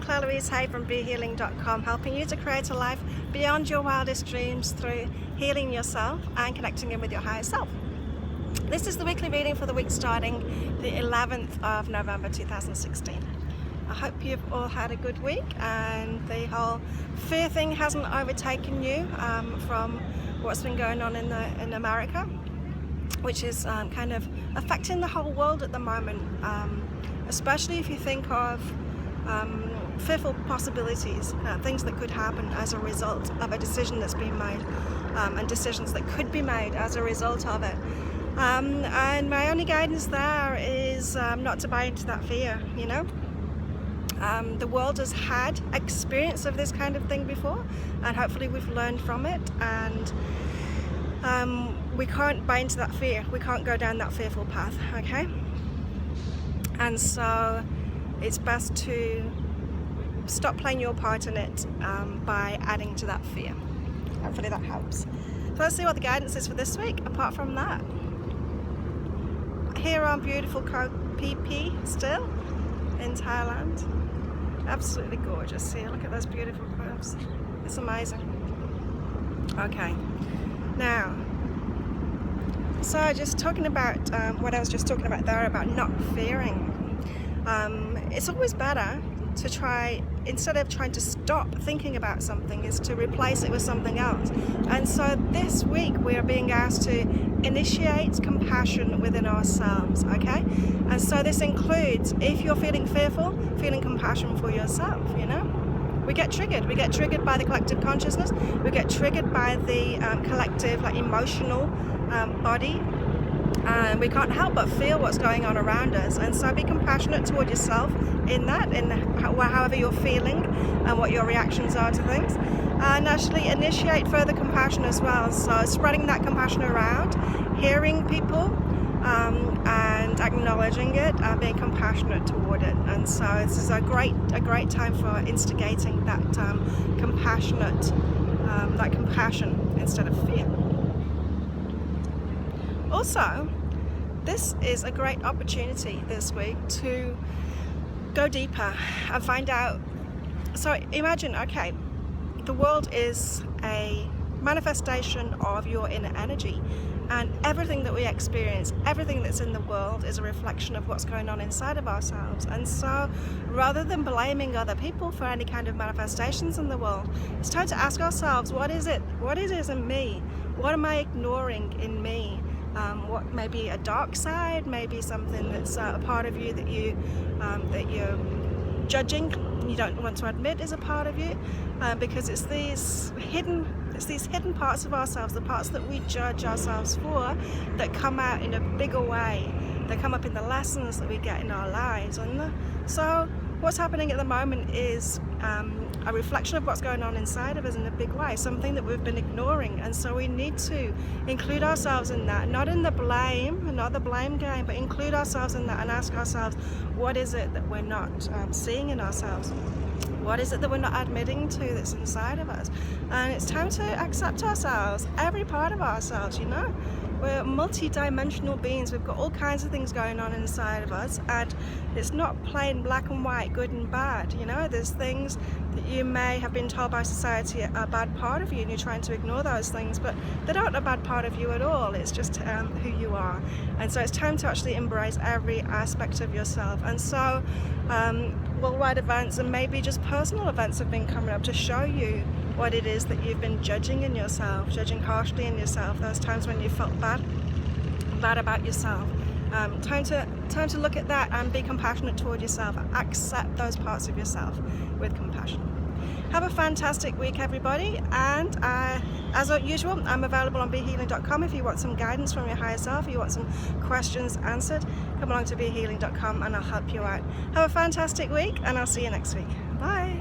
I'm Louise from BeHealing.com, helping you to create a life beyond your wildest dreams through healing yourself and connecting in with your higher self. This is the weekly reading for the week starting the 11th of November 2016. I hope you've all had a good week and the whole fear thing hasn't overtaken you from what's been going on in America, which is kind of affecting the whole world at the moment, especially if you think of fearful possibilities, things that could happen as a result of a decision that's been made, and decisions that could be made as a result of it. And my only guidance there is not to buy into that fear, you know. The world has had experience of this kind of thing before, and hopefully we've learned from it, and we can't buy into that fear. We can't go down that fearful path, okay? And so it's best to stop playing your part in it by adding to that fear. Hopefully that helps. So let's see what the guidance is for this week. Apart from that, here on beautiful Koh Phi Phi still in Thailand. Absolutely gorgeous here. Look at those beautiful curves. It's amazing. Okay, now, so just talking about what I was just talking about there about not fearing. It's always better to try, instead of trying to stop thinking about something, is to replace it with something else. And so this week we are being asked to initiate compassion within ourselves, okay? And so this includes, if you're feeling fearful, feeling compassion for yourself, you know? We get triggered by the collective consciousness, we get triggered by the collective, like, emotional body, and we can't help but feel what's going on around us. And so be compassionate toward yourself in that, in however you're feeling and what your reactions are to things, and actually initiate further compassion as well. So spreading that compassion around, hearing people and acknowledging it, being compassionate toward it. And so this is a great time for instigating that that compassion instead of fear. Also, this is a great opportunity this week to go deeper and find out. So imagine, okay, the world is a manifestation of your inner energy, and everything that we experience, everything that's in the world, is a reflection of what's going on inside of ourselves. And so rather than blaming other people for any kind of manifestations in the world, it's time to ask ourselves, what is it in me? What am I ignoring in me? What may be a dark side, maybe something that's a part of you that you're judging, you don't want to admit is a part of you, because it's these hidden parts of ourselves, the parts that we judge ourselves for, that come out in a bigger way. They come up in the lessons that we get in our lives. And so what's happening at the moment is a reflection of what's going on inside of us in a big way, something that we've been ignoring. And so we need to include ourselves in that, not in the blame, not the blame game, but include ourselves in that and ask ourselves, what is it that we're not seeing in ourselves? What is it that we're not admitting to that's inside of us? And it's time to accept ourselves, every part of ourselves, you know? We're multi-dimensional beings. We've got all kinds of things going on inside of us, and it's not plain black and white, good and bad, you know? There's things that you may have been told by society are a bad part of you, and you're trying to ignore those things, but they're not a bad part of you at all. It's just who you are. And so it's time to actually embrace every aspect of yourself. And so worldwide events and maybe just personal events have been coming up to show you what it is that you've been judging in yourself, judging harshly in yourself, those times when you felt bad about yourself. Time to look at that and be compassionate toward yourself. Accept those parts of yourself with compassion. Have a fantastic week, everybody, and as usual, I'm available on BeHealing.com if you want some guidance from your higher self, if you want some questions answered. Come along to BeHealing.com and I'll help you out. Have a fantastic week, and I'll see you next week. Bye.